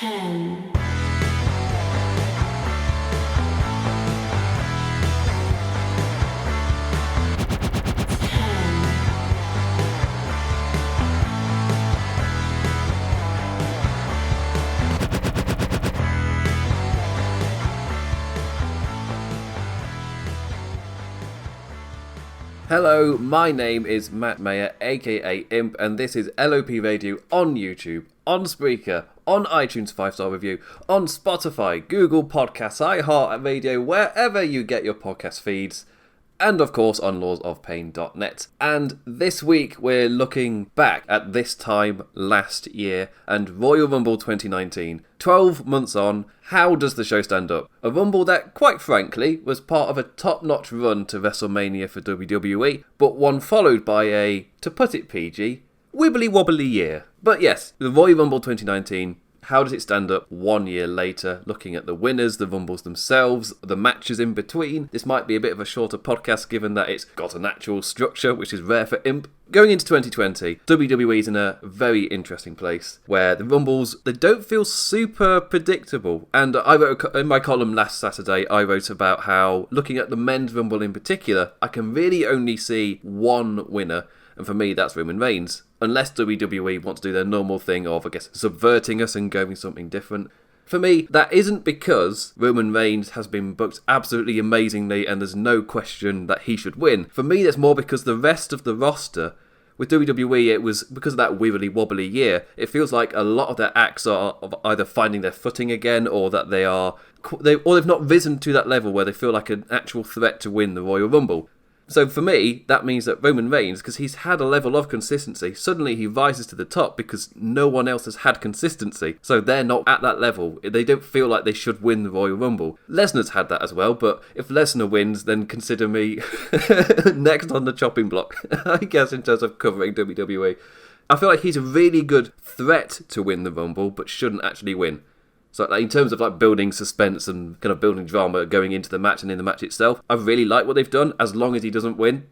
10. Hello, my name is Matt Mayer, aka Imp, and this is LOP Radio on YouTube, on Spreaker, on iTunes 5-star review, on Spotify, Google Podcasts, iHeartRadio, wherever you get your podcast feeds, and of course on lawsofpain.net. And this week we're looking back at this time last year and Royal Rumble 2019. 12 months on, how does the show stand up? A Rumble that, quite frankly, was part of a top-notch run to WrestleMania for WWE, but one followed by a, to put it PG, wibbly-wobbly year. But yes, the Royal Rumble 2019, how does it stand up 1 year later, looking at the winners, the Rumbles themselves, the matches in between? This might be a bit of a shorter podcast given that it's got an actual structure, which is rare for Imp. Going into 2020, WWE is in a very interesting place where the Rumbles, they don't feel super predictable. And I wrote in my column last Saturday, I wrote about how, looking at the men's Rumble in particular, I can really only see one winner. And for me, that's Roman Reigns. Unless WWE want to do their normal thing of, I guess, subverting us and going something different. For me, that isn't because Roman Reigns has been booked absolutely amazingly and there's no question that he should win. For me, that's more because the rest of the roster, with WWE, it was because of that wibbly-wobbly year. It feels like a lot of their acts are either finding their footing again or that they've not risen to that level where they feel like an actual threat to win the Royal Rumble. So for me, that means that Roman Reigns, because he's had a level of consistency, suddenly he rises to the top because no one else has had consistency. So they're not at that level. They don't feel like they should win the Royal Rumble. Lesnar's had that as well, but if Lesnar wins, then consider me next on the chopping block, I guess, in terms of covering WWE. I feel like he's a really good threat to win the Rumble, but shouldn't actually win. So like, in terms of like building suspense and kind of building drama going into the match and in the match itself, I really like what they've done as long as he doesn't win.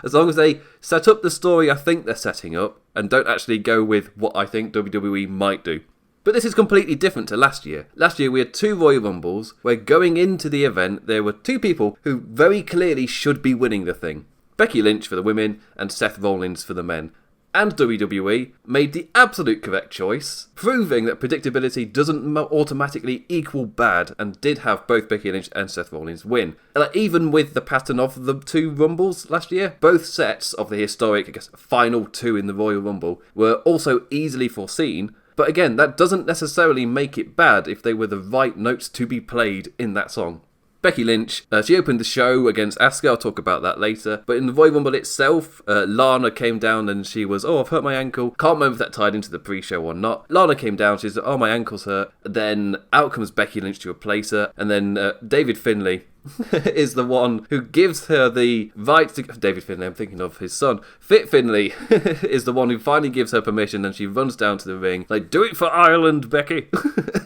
As long as they set up the story I think they're setting up and don't actually go with what I think WWE might do. But this is completely different to last year. Last year we had two Royal Rumbles where going into the event there were two people who very clearly should be winning the thing. Becky Lynch for the women and Seth Rollins for the men. And WWE made the absolute correct choice, proving that predictability doesn't automatically equal bad, and did have both Becky Lynch and Seth Rollins win. Like, even with the pattern of the two Rumbles last year, both sets of the historic, I guess, final two in the Royal Rumble were also easily foreseen. But again, that doesn't necessarily make it bad if they were the right notes to be played in that song. Becky Lynch, she opened the show against Asuka, I'll talk about that later. But in the Royal Rumble itself, Lana came down and she was, I've hurt my ankle. Can't remember if that tied into the pre-show or not. Lana came down, she's, my ankle's hurt. Then out comes Becky Lynch to replace her. And then David Finlay is the one who gives her the right to... David Finlay, I'm thinking of his son. Fit Finlay is the one who finally gives her permission, and she runs down to the ring. Like, do it for Ireland, Becky!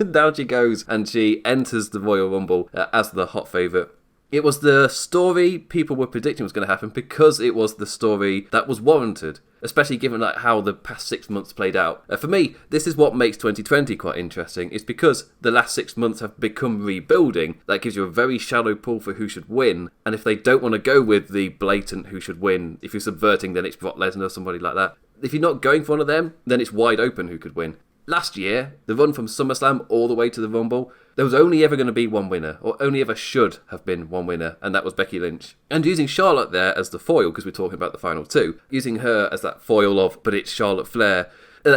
Down she goes, and she enters the Royal Rumble as the hot favourite. It was the story people were predicting was going to happen because it was the story that was warranted, especially given like how the past 6 months played out. For me, this is what makes 2020 quite interesting. It's because the last 6 months have become rebuilding. That gives you a very shallow pool for who should win. And if they don't want to go with the blatant who should win, if you're subverting, then it's Brock Lesnar or somebody like that. If you're not going for one of them, then it's wide open who could win. Last year, the run from SummerSlam all the way to the Rumble, there was only ever going to be one winner, or only ever should have been one winner, and that was Becky Lynch. And using Charlotte there as the foil, because we're talking about the final two, using her as that foil of, but it's Charlotte Flair,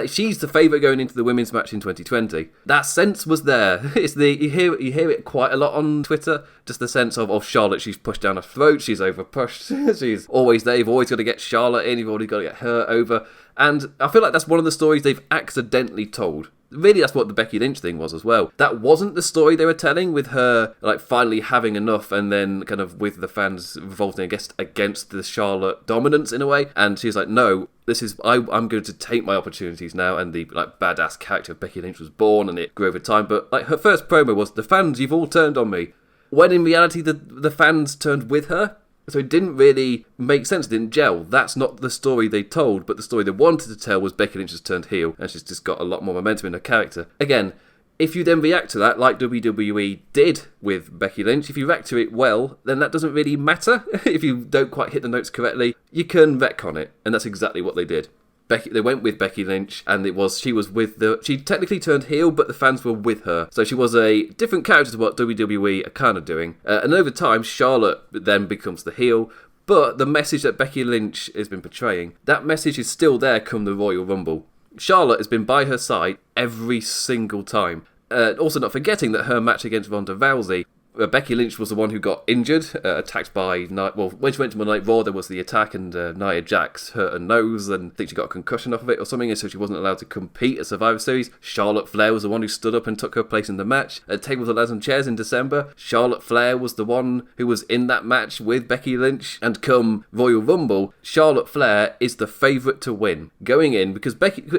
she's the favourite going into the women's match in 2020. That sense was there. It's you hear it quite a lot on Twitter, just the sense of Charlotte, she's pushed down her throat, she's over pushed, she's always there, you've always got to get Charlotte in, you've always got to get her over. And I feel like that's one of the stories they've accidentally told. Really, that's what the Becky Lynch thing was as well. That wasn't the story they were telling, with her like finally having enough and then kind of with the fans revolting against the Charlotte dominance in a way. And she's like, no, this is I'm going to take my opportunities now. And the like badass character of Becky Lynch was born, and it grew over time. But like her first promo was, the fans, you've all turned on me. When in reality, the fans turned with her. So it didn't really make sense, it didn't gel. That's not the story they told, but the story they wanted to tell was Becky Lynch has turned heel, and she's just got a lot more momentum in her character. Again, If you then react to that, like WWE did with Becky Lynch, if you react to it well, then that doesn't really matter. If you don't quite hit the notes correctly, you can retcon it, and that's exactly what they did. They went with Becky Lynch, and she technically turned heel, but the fans were with her. So she was a different character to what WWE are kind of doing. And over time, Charlotte then becomes the heel, but the message that Becky Lynch has been portraying, that message is still there come the Royal Rumble. Charlotte has been by her side every single time. Also not forgetting that her match against Ronda Rousey, Becky Lynch was the one who got injured, attacked by when she went to Monday Night Raw, there was the attack, and Nia Jax hurt her nose, and I think she got a concussion off of it or something, and so she wasn't allowed to compete at Survivor Series. Charlotte Flair was the one who stood up and took her place in the match. At Tables, Ladders and Chairs in December, Charlotte Flair was the one who was in that match with Becky Lynch, and come Royal Rumble, Charlotte Flair is the favourite to win going in, because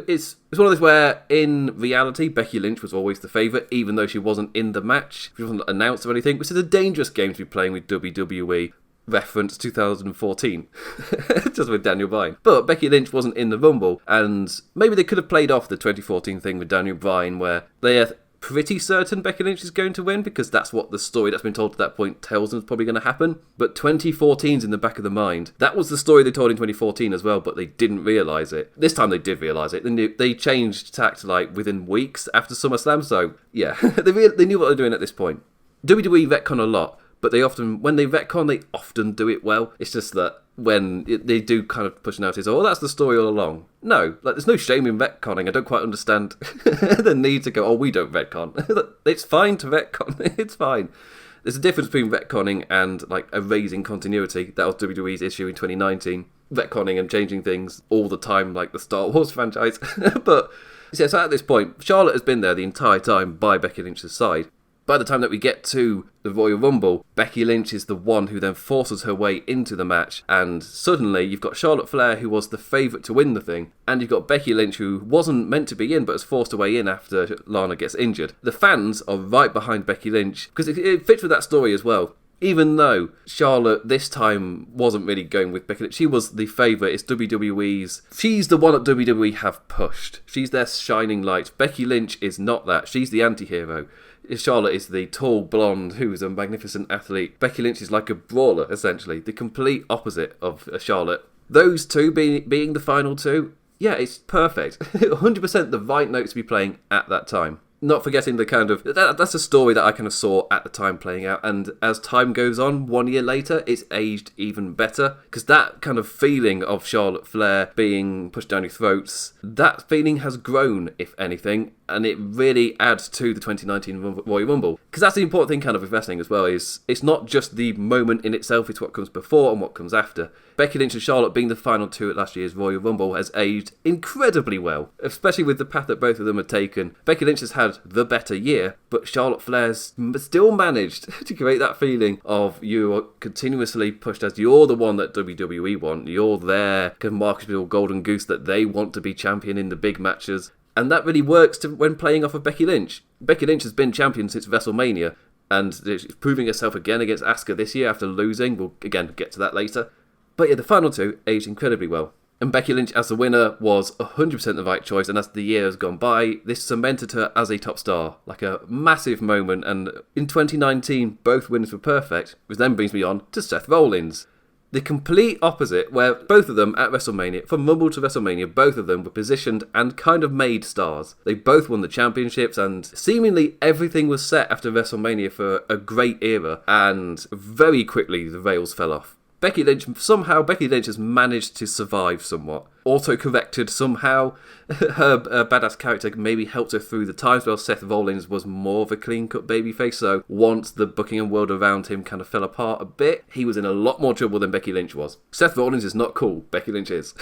it's one of those where, in reality, Becky Lynch was always the favourite, even though she wasn't in the match. She wasn't announced or anything, which is a dangerous game to be playing with WWE. Reference 2014, just with Daniel Bryan. But Becky Lynch wasn't in the Rumble, and maybe they could have played off the 2014 thing with Daniel Bryan, where they are pretty certain Becky Lynch is going to win, because that's what the story that's been told to that point tells them is probably going to happen. But 2014's in the back of the mind. That was the story they told in 2014 as well, but they didn't realise it. This time they did realise it. They changed tact like within weeks after SummerSlam, so yeah, they knew what they were doing at this point. WWE retcon a lot, but when they retcon, they often do it well. It's just that when they do kind of push notice, that's the story all along. No, there's no shame in retconning. I don't quite understand the need to go, we don't retcon. It's fine to retcon. It's fine. There's a difference between retconning and erasing continuity. That was WWE's issue in 2019. Retconning and changing things all the time, like the Star Wars franchise. But so at this point, Charlotte has been there the entire time by Becky Lynch's side. By the time that we get to the Royal Rumble, Becky Lynch is the one who then forces her way into the match, and suddenly you've got Charlotte Flair, who was the favourite to win the thing, and you've got Becky Lynch, who wasn't meant to be in but has forced her way in after Lana gets injured. The fans are right behind Becky Lynch, because it fits with that story as well. Even though Charlotte this time wasn't really going with Becky Lynch, she was the favourite. It's WWE's. She's the one that WWE have pushed. She's their shining light. Becky Lynch is not that. She's the anti-hero. Charlotte is the tall blonde who's a magnificent athlete. Becky Lynch is like a brawler, essentially. The complete opposite of Charlotte. Those two being the final two, yeah, it's perfect. 100% the right note to be playing at that time. Not forgetting the kind of... That's a story that I kind of saw at the time playing out, and as time goes on, 1 year later, it's aged even better, because that kind of feeling of Charlotte Flair being pushed down your throats, that feeling has grown, if anything, and it really adds to the 2019 Royal Rumble. Because that's the important thing kind of with wrestling as well, is it's not just the moment in itself, it's what comes before and what comes after. Becky Lynch and Charlotte being the final two at last year's Royal Rumble has aged incredibly well, especially with the path that both of them have taken. Becky Lynch has had the better year, but Charlotte Flair's still managed to create that feeling of you are continuously pushed as you're the one that WWE want, you're their Marcus Bill golden goose that they want to be champion in the big matches. And that really works when playing off of Becky Lynch. Becky Lynch has been champion since WrestleMania, and she's proving herself again against Asuka this year after losing. We'll, again, get to that later. But yeah, the final two aged incredibly well. And Becky Lynch as the winner was 100% the right choice, and as the year has gone by, this cemented her as a top star. Like a massive moment, and in 2019, both winners were perfect, which then brings me on to Seth Rollins. The complete opposite, where both of them at WrestleMania, from Rumble to WrestleMania, both of them were positioned and kind of made stars. They both won the championships, and seemingly everything was set after WrestleMania for a great era, and very quickly the rails fell off. Becky Lynch has managed to survive somewhat. Auto-corrected somehow. Her badass character maybe helped her through the times, while Seth Rollins was more of a clean-cut babyface, so once the Buckingham world around him kind of fell apart a bit, he was in a lot more trouble than Becky Lynch was. Seth Rollins is not cool, Becky Lynch is.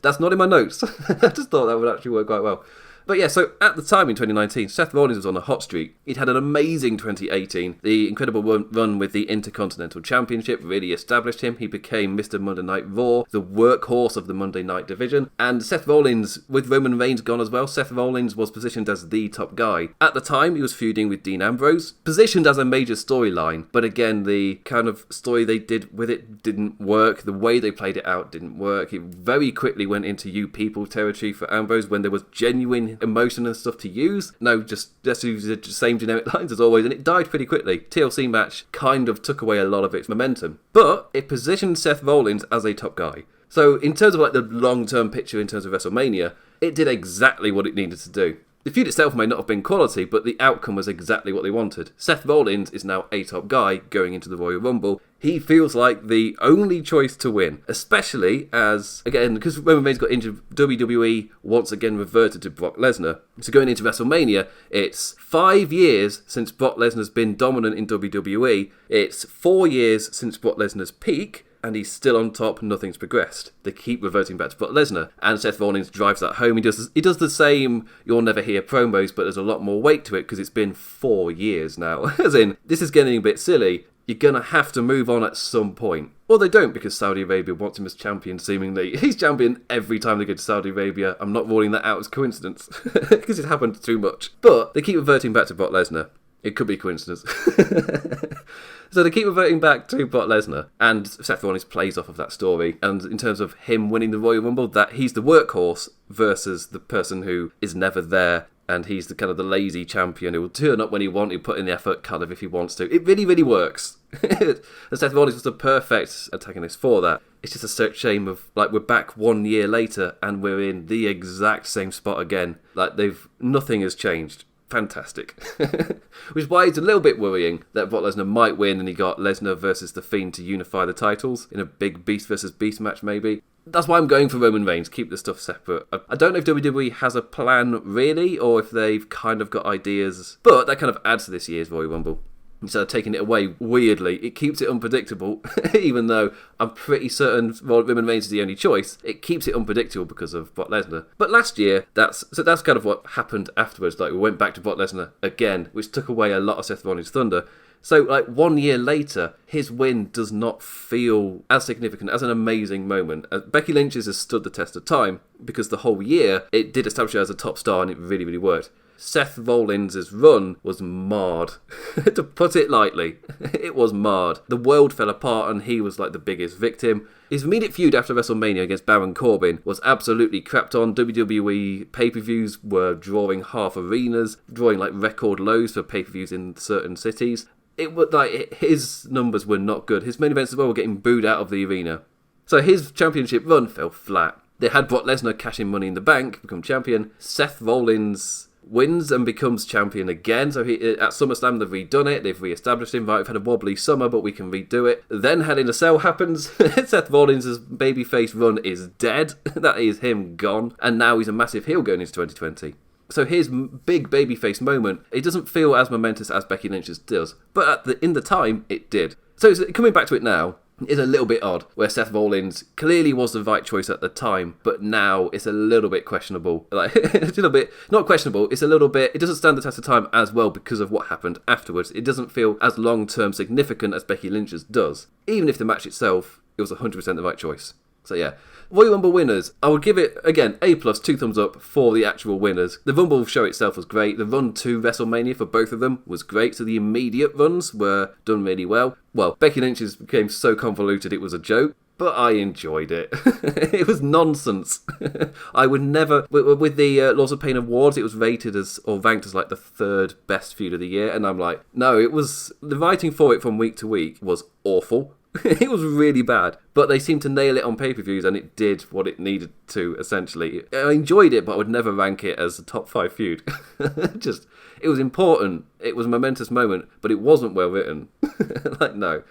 That's not in my notes. I just thought that would actually work quite well. But yeah, so at the time in 2019, Seth Rollins was on a hot streak. He'd had an amazing 2018. The incredible run with the Intercontinental Championship really established him. He became Mr. Monday Night Raw, the workhorse of the Monday Night division. And Seth Rollins, with Roman Reigns gone as well, Seth Rollins was positioned as the top guy. At the time, he was feuding with Dean Ambrose, positioned as a major storyline. But again, the kind of story they did with it didn't work. The way they played it out didn't work. It very quickly went into you people territory for Ambrose when there was genuine any emotion and stuff to use. No, just use the same generic lines as always, and it died pretty quickly. TLC match kind of took away a lot of its momentum, but it positioned Seth Rollins as a top guy. So in terms of like the long-term picture in terms of WrestleMania, it did exactly what it needed to do. The feud itself may not have been quality, but the outcome was exactly what they wanted. Seth Rollins is now a top guy going into the Royal Rumble. He feels like the only choice to win, especially as, again, because Roman Reigns got injured, WWE once again reverted to Brock Lesnar. So going into WrestleMania, it's 5 years since Brock Lesnar's been dominant in WWE. It's 4 years since Brock Lesnar's peak, and he's still on top, nothing's progressed. They keep reverting back to Brock Lesnar, and Seth Rollins drives that home. He does the same you'll never hear promos, but there's a lot more weight to it because it's been 4 years now. As in, this is getting a bit silly. You're going to have to move on at some point. Well, they don't, because Saudi Arabia wants him as champion, seemingly. He's champion every time they go to Saudi Arabia. I'm not ruling that out as coincidence, because it happened too much. But they keep reverting back to Brock Lesnar. It could be coincidence. So they keep reverting back to Brock Lesnar, and Seth Rollins plays off of that story. And in terms of him winning the Royal Rumble, that he's the workhorse versus the person who is never there, and he's the kind of the lazy champion who will turn up when he wants, he'll put in the effort kind of if he wants to. It really, really works. And Seth Rollins was the perfect antagonist for that. It's just a shame of, like, we're back 1 year later and we're in the exact same spot again. Like, nothing has changed. Fantastic. Which is why it's a little bit worrying that Brock Lesnar might win and he got Lesnar versus The Fiend to unify the titles in a big beast versus beast match maybe. That's why I'm going for Roman Reigns, keep the stuff separate. I don't know if WWE has a plan really, or if they've kind of got ideas, but that kind of adds to this year's Royal Rumble. Instead of taking it away, weirdly, it keeps it unpredictable, even though I'm pretty certain Roman Reigns is the only choice. It keeps it unpredictable because of Brock Lesnar. But last year, that's kind of what happened afterwards. Like, we went back to Brock Lesnar again, which took away a lot of Seth Rollins' thunder. So, like, 1 year later, his win does not feel as significant, as an amazing moment. Becky Lynch's has stood the test of time, because the whole year, it did establish her as a top star, and it really, really worked. Seth Rollins' run was marred, to put it lightly. It was marred. The world fell apart and he was like the biggest victim. His immediate feud after WrestleMania against Baron Corbin was absolutely crapped on. WWE pay-per-views were drawing half arenas, drawing like record lows for pay-per-views in certain cities. It was like his numbers were not good. His main events as well were getting booed out of the arena. So his championship run fell flat. They had Brock Lesnar cash in Money in the Bank, become champion. Seth Rollins wins and becomes champion again. So at SummerSlam they've redone it, they've re-established him. Right, we've had a wobbly summer, but we can redo it. Then Hell in a Cell happens. Seth Rollins' babyface run is dead. That is him gone. And now he's a massive heel going into 2020. So his big babyface moment, it doesn't feel as momentous as Becky Lynch's does. But in the time, it did. So coming back to it now, is a little bit odd, where Seth Rollins clearly was the right choice at the time, but now it's a little bit questionable. Like, it's a little bit, not questionable, it's a little bit, it doesn't stand the test of time as well because of what happened afterwards. It doesn't feel as long-term significant as Becky Lynch's does. Even if the match itself, it was 100% the right choice. So yeah. Royal Rumble winners, I would give it, again, A+, 2 thumbs up for the actual winners. The Rumble show itself was great. The run to WrestleMania for both of them was great. So the immediate runs were done really well. Well, Becky Lynch's became so convoluted it was a joke, but I enjoyed it. It was nonsense. I would never, with the Laws of Pain Awards, it was rated as, or ranked as like the 3rd best feud of the year. And I'm like, no, it was, the writing for it from week to week was awful. It was really bad, but they seemed to nail it on pay-per-views and it did what it needed to, essentially. I enjoyed it, but I would never rank it as a top 5 feud. It was important, it was a momentous moment, but it wasn't well written. Like, no.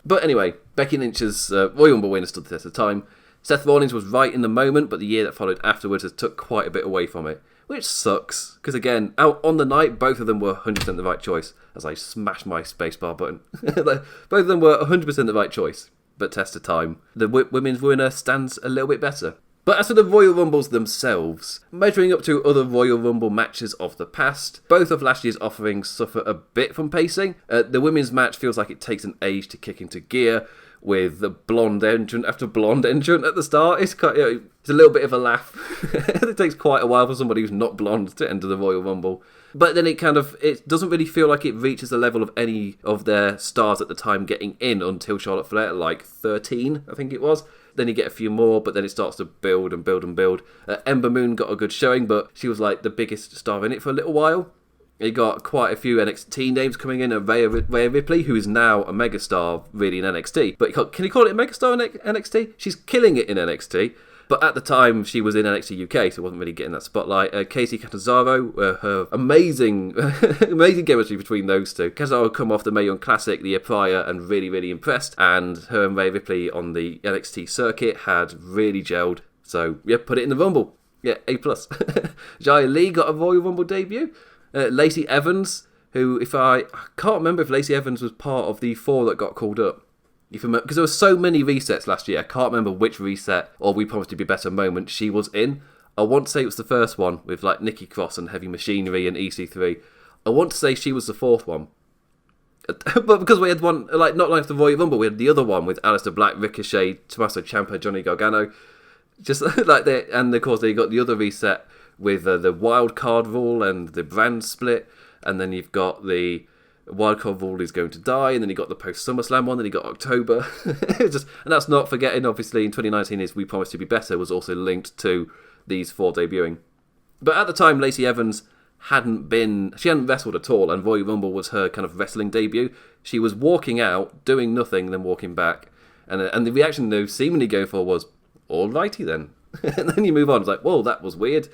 But anyway, Becky Lynch's Royal Rumble winner stood the test of time. Seth Rollins was right in the moment, but the year that followed afterwards has took quite a bit away from it. Which sucks, because again, out on the night, both of them were 100% the right choice, as I smashed my spacebar button. Both of them were 100% the right choice, but test of time. The women's winner stands a little bit better. But as for the Royal Rumbles themselves, measuring up to other Royal Rumble matches of the past, both of last year's offerings suffer a bit from pacing. The women's match feels like it takes an age to kick into gear, with the blonde entrant after blonde entrant at the start. It's a little bit of a laugh. It takes quite a while for somebody who's not blonde to enter the Royal Rumble. But then it doesn't really feel like it reaches the level of any of their stars at the time getting in until Charlotte Flair at like 13, I think it was. then you get a few more, but then it starts to build and build and build. Ember Moon got a good showing, but she was like the biggest star in it for a little while. You got quite a few NXT names coming in. Rhea Ripley, who is now a megastar really in NXT. But can you call it a megastar in NXT? She's killing it in NXT. But at the time, she was in NXT UK, so wasn't really getting that spotlight. Casey Catanzaro, her amazing chemistry between those two. Catanzaro come off the Mae Young Classic the year prior and really, really impressed. And her and Rhea Ripley on the NXT circuit had really gelled. So, yeah, put it in the Rumble. Yeah, A+. Xia Li got a Royal Rumble debut. Lacey Evans, who, I can't remember if Lacey Evans was part of the 4 that got called up. Because there were so many resets last year, I can't remember which reset or We Promised to Be Better moment she was in. I want to say it was the first one with like Nikki Cross and Heavy Machinery and EC3. I want to say she was the 4th one. But because we had one, like not like the Royal Rumble, we had the other one with Aleister Black, Ricochet, Tommaso Ciampa, Johnny Gargano. Just like that, and of course they got the other reset with the wild card rule and the brand split, and then you've got the wildcard rule is going to die, and then you got the post SummerSlam one, then you got October. And that's not forgetting, obviously, in 2019 is We Promised to Be Better was also linked to these 4 debuting. But at the time, Lacey Evans hadn't wrestled at all, and Royal Rumble was her kind of wrestling debut. She was walking out, doing nothing, then walking back, and the reaction they were seemingly going for was, alrighty then. And then you move on, it's like, whoa, that was weird.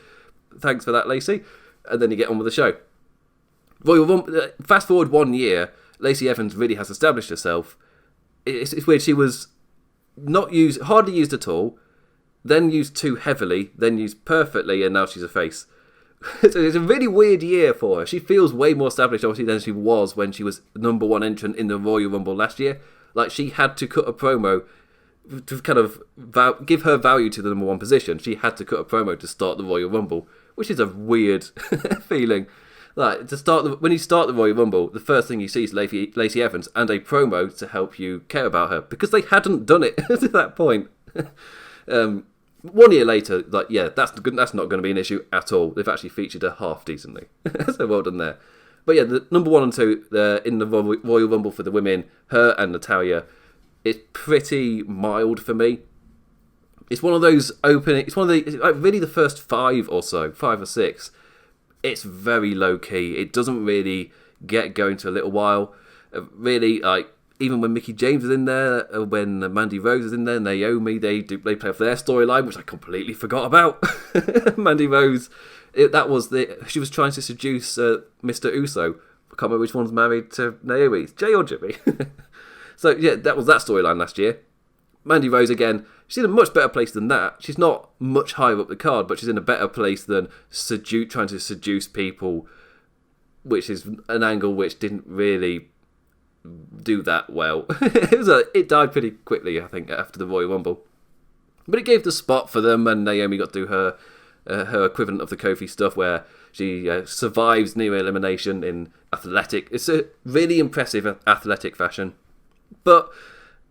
Thanks for that, Lacey. And then you get on with the show. Royal Rumble, fast forward 1 year, Lacey Evans really has established herself. It's weird, she was hardly used at all, then used too heavily, then used perfectly, and now she's a face. So it's a really weird year for her. She feels way more established, obviously, than she was when she was number 1 entrant in the Royal Rumble last year. Like, she had to cut a promo to kind of give her value to the number 1 position. She had to cut a promo to start the Royal Rumble, which is a weird feeling. Like, when you start the Royal Rumble, the first thing you see is Lacey Evans and a promo to help you care about her, because they hadn't done it to that point. 1 year later, like, yeah, that's not going to be an issue at all. They've actually featured her half decently, so well done there. But yeah, the number 1 and 2 in the Royal Rumble for the women, her and Natalya, it's pretty mild for me. It's one of those opening. It's one of the really the first 5 or 6. It's very low key. It doesn't really get going to a little while. Really, like even when Mickie James is in there, when Mandy Rose is in there, Naomi, they play off their storyline, which I completely forgot about. Mandy Rose, she was trying to seduce Mr. Uso. I can't remember which one's married to Naomi, Jay or Jimmy. So yeah, that was that storyline last year. Mandy Rose again. She's in a much better place than that. She's not much higher up the card, but she's in a better place than trying to seduce people, which is an angle which didn't really do that well. It died pretty quickly, I think, after the Royal Rumble. But it gave the spot for them, and Naomi got to do her equivalent of the Kofi stuff, where she survives near elimination in athletic. It's a really impressive athletic fashion. But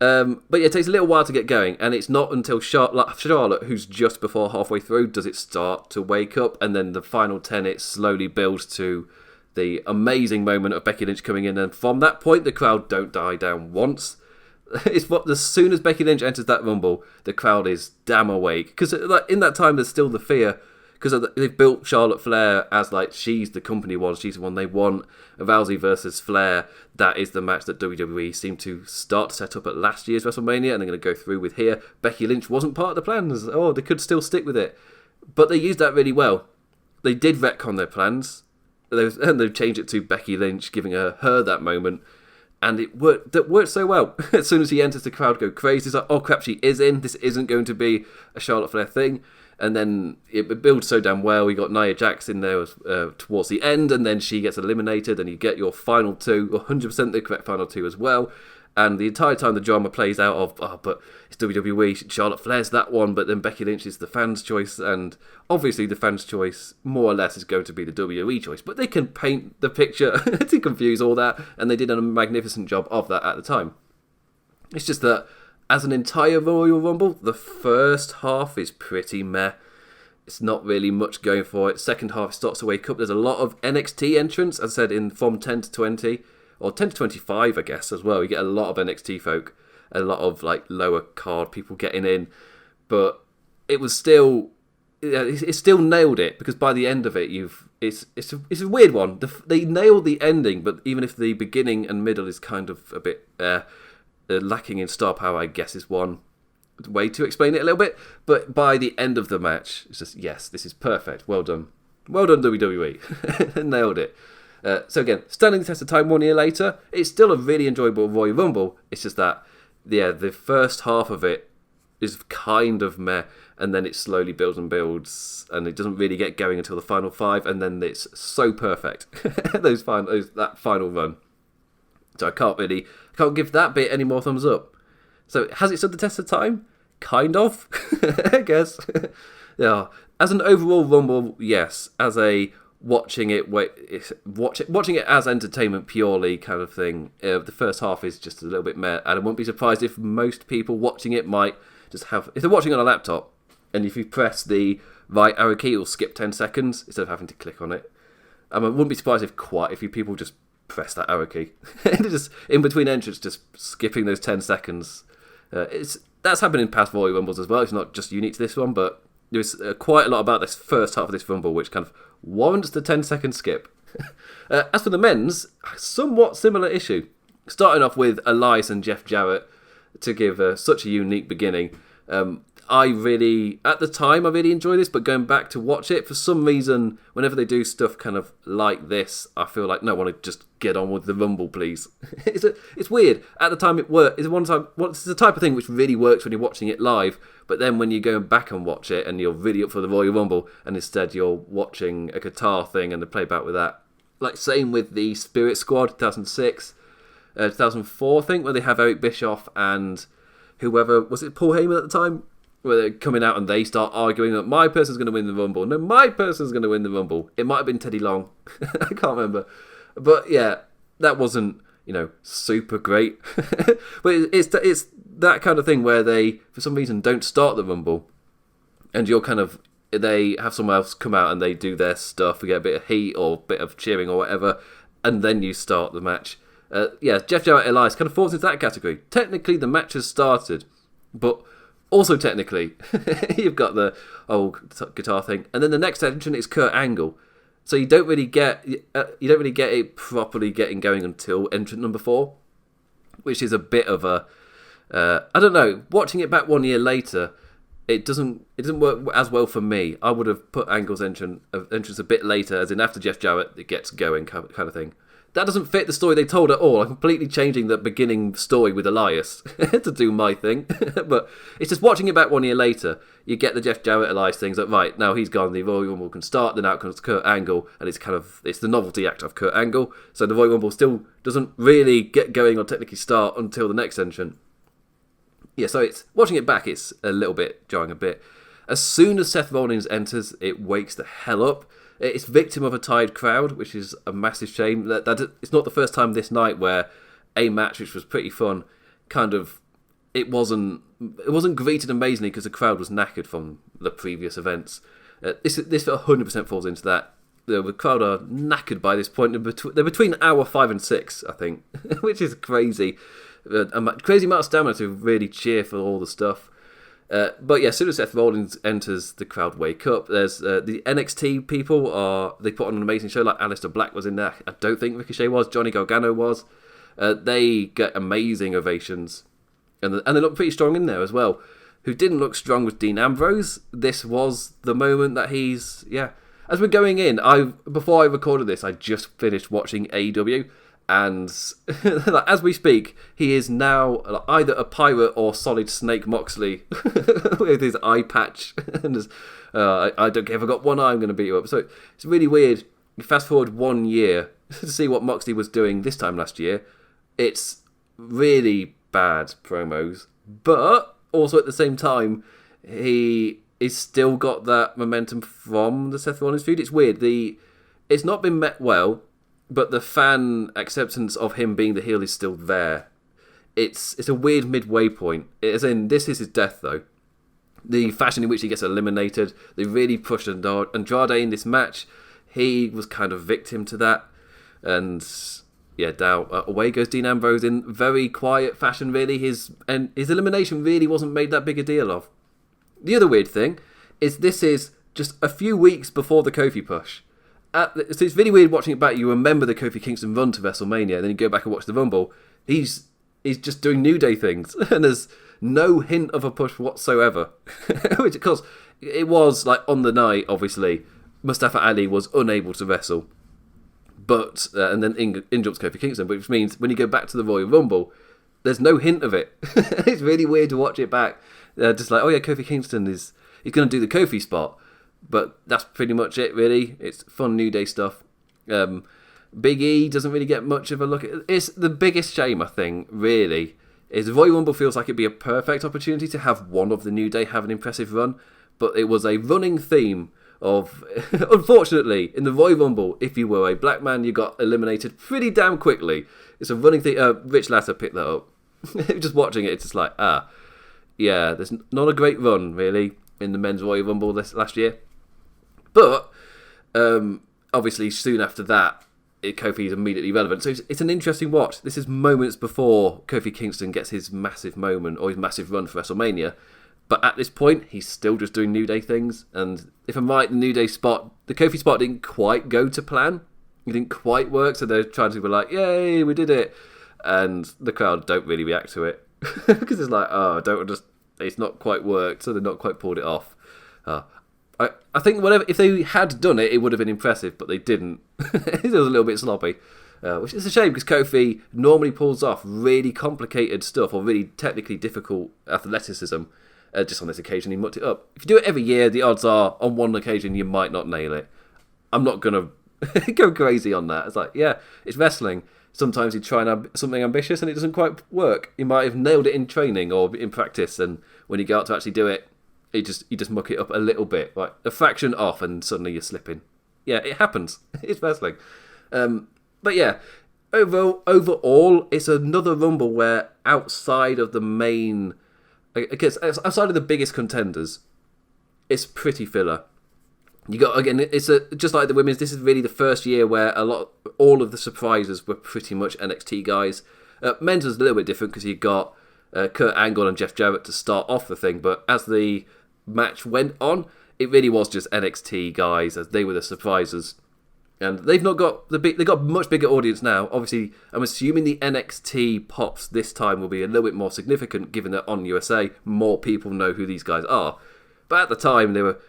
yeah, it takes a little while to get going, and it's not until Charlotte, who's just before halfway through, does it start to wake up, and then the final 10, it slowly builds to the amazing moment of Becky Lynch coming in, and from that point, the crowd don't die down once. As soon as Becky Lynch enters that Rumble, the crowd is damn awake, because like, in that time, there's still the fear, because they've built Charlotte Flair as like she's the company one, she's the one they want. Rousey versus Flair, that is the match that WWE seemed to start to set up at last year's WrestleMania, and they're going to go through with here. Becky Lynch wasn't part of the plans. They could still stick with it, but they used that really well. They did retcon their plans, and they've changed it to Becky Lynch, giving her that moment, and it worked so well. As soon as he enters, the crowd go crazy. It's like, oh crap, she is in. This isn't going to be a Charlotte Flair thing. And then it builds so damn well. We got Nia Jax in there towards the end, and then she gets eliminated, and you get your final 2, 100% the correct final 2 as well. And the entire time the drama plays out of, but it's WWE, Charlotte Flair's that one, but then Becky Lynch is the fans' choice, and obviously the fans' choice more or less is going to be the WWE choice. But they can paint the picture to confuse all that, and they did a magnificent job of that at the time. It's just that as an entire Royal Rumble, the first half is pretty meh. It's not really much going for it. Second half starts to wake up. There's a lot of NXT entrants, as I said, from 10 to 20, or 10 to 25, I guess, as well. You get a lot of NXT folk. a lot of like lower card people getting in, but it was still, it still nailed it, because by the end of it, it's a weird one. They nailed the ending, but even if the beginning and middle is kind of a bit lacking in star power, I guess is one way to explain it a little bit. But by the end of the match, it's just, yes, this is perfect. Well done. Well done, WWE. Nailed it. So again, standing the test of time 1 year later, it's still a really enjoyable Royal Rumble. It's just that, yeah, the first half of it is kind of meh, and then it slowly builds and builds, and it doesn't really get going until the final 5, and then it's so perfect. that final run. So I can't give that bit any more thumbs up. So has it stood the test of time? Kind of, I guess. Yeah. As an overall Rumble, yes. As a watching it as entertainment purely kind of thing, the first half is just a little bit meh, and I wouldn't be surprised if most people watching it might just have, if they're watching on a laptop, and if you press the right arrow key, it'll skip 10 seconds instead of having to click on it. I wouldn't be surprised if you people just press that arrow key. Just in between entrants, just skipping those 10 seconds. That's happened in past Royal Rumbles as well. It's not just unique to this one, but there's quite a lot about this first half of this Rumble which kind of warrants the 10-second skip. As for the men's, somewhat similar issue. Starting off with Elias and Jeff Jarrett to give such a unique beginning. At the time, I really enjoyed this, but going back to watch it, for some reason, whenever they do stuff kind of like this, I feel like, no, I want to just get on with the Rumble, please. It's weird. At the time, it worked. It's the type of thing which really works when you're watching it live, but then when you go back and watch it, and you're really up for the Royal Rumble, and instead you're watching a guitar thing and the playback with that. Like, same with the Spirit Squad, 2006, 2004, I think, where they have Eric Bischoff and whoever, was it Paul Heyman at the time? Where they're coming out and they start arguing that my person's going to win the Rumble. No, my person's going to win the Rumble. It might have been Teddy Long. I can't remember. But yeah, that wasn't, super great. But it's that kind of thing where they, for some reason, don't start the Rumble. And they have someone else come out and they do their stuff. We get a bit of heat or a bit of cheering or whatever. And then you start the match. Jeff Jarrett Elias kind of falls into that category. Technically, the match has started. But also, technically, you've got the old guitar thing, and then the next entrant is Kurt Angle. So you don't really get it properly getting going until entrant number 4, which is a bit of a I don't know. Watching it back 1 year later, it doesn't work as well for me. I would have put Angle's entrance a bit later, as in after Jeff Jarrett, it gets going kind of thing. That doesn't fit the story they told at all. I'm completely changing the beginning story with Elias to do my thing. But it's just watching it back 1 year later, you get the Jeff Jarrett Elias things like, right, now he's gone, the Royal Rumble can start, then out comes Kurt Angle, and it's the novelty act of Kurt Angle. So the Royal Rumble still doesn't really get going or technically start until the next entrant. Yeah, so it's watching it back, it's a little bit jarring a bit. As soon as Seth Rollins enters, it wakes the hell up. It's victim of a tired crowd, which is a massive shame. That it's not the first time this night where a match which was pretty fun, it wasn't greeted amazingly because the crowd was knackered from the previous events. This 100% falls into that. The crowd are knackered by this point. They're between hour 5 and 6, I think, which is crazy. A crazy amount of stamina to really cheer for all the stuff. But yeah, as soon as Seth Rollins enters, the crowd wake up. There's the NXT people they put on an amazing show. Like Aleister Black was in there. I don't think Ricochet was. Johnny Gargano was. They get amazing ovations, and they look pretty strong in there as well. Who didn't look strong was Dean Ambrose. This was the moment that he's As we're going in, before I recorded this, I just finished watching AEW. And as we speak, he is now either a pirate or Solid Snake Moxley with his eye patch. And I don't care if I've got one eye, I'm going to beat you up. So it's really weird. You fast forward 1 year to see what Moxley was doing this time last year. It's really bad promos. But also at the same time, he is still got that momentum from the Seth Rollins feud. It's weird. It's not been met well. But the fan acceptance of him being the heel is still there. It's a weird midway point. As in, this is his death, though. The fashion in which he gets eliminated, they really pushed Andrade in this match. He was kind of victim to that. And yeah, Dow. Away goes Dean Ambrose in very quiet fashion, really. His elimination really wasn't made that big a deal of. The other weird thing is this is just a few weeks before the Kofi push. So it's really weird watching it back. You remember the Kofi Kingston run to WrestleMania, and then you go back and watch the Rumble. He's just doing New Day things, and there's no hint of a push whatsoever. Which, of course, it was like on the night, obviously, Mustafa Ali was unable to wrestle. But and then in jumps Kofi Kingston, which means when you go back to the Royal Rumble, there's no hint of it. It's really weird to watch it back. Just like, oh yeah, Kofi Kingston he's going to do the Kofi spot, but that's pretty much it, really. It's fun New Day stuff. Big E doesn't really get much of a look. It's the biggest shame, I think, really, is the Royal Rumble feels like it'd be a perfect opportunity to have one of the New Day have an impressive run, but it was a running theme of, unfortunately, in the Royal Rumble, if you were a black man, you got eliminated pretty damn quickly. It's a running theme. Rich Latta picked that up. Just watching it, it's just like, yeah, there's not a great run, really, in the men's Royal Rumble last year. But, obviously, soon after that, Kofi is immediately relevant. So it's an interesting watch. This is moments before Kofi Kingston gets his massive moment or his massive run for WrestleMania. But at this point, he's still just doing New Day things. And if I'm right, the New Day spot, the Kofi spot didn't quite go to plan. It didn't quite work. So they're trying to be like, yay, we did it. And the crowd don't really react to it. Because it's like, it's not quite worked. So they've not quite pulled it off. I think if they had done it, it would have been impressive. But they didn't. It was a little bit sloppy. Which is a shame because Kofi normally pulls off really complicated stuff or really technically difficult athleticism. Just on this occasion, he mucked it up. If you do it every year, the odds are, on one occasion, you might not nail it. I'm not going to go crazy on that. It's like, yeah, it's wrestling. Sometimes you try something ambitious and it doesn't quite work. You might have nailed it in training or in practice, and when you go out to actually do it, you just muck it up a little bit, like a fraction off, and suddenly you're slipping. Yeah, it happens. It's wrestling. But yeah, overall, it's another Rumble where outside of the main... I guess outside of the biggest contenders, it's pretty filler. You got again. It's just like the women's. This is really the first year where all of the surprises were pretty much NXT guys. Men's was a little bit different because you got Kurt Angle and Jeff Jarrett to start off the thing, but as the match went on, it really was just NXT guys as they were the surprises. And they've not got they got a much bigger audience now. Obviously, I'm assuming the NXT pops this time will be a little bit more significant, given that on USA more people know who these guys are. But at the time, they were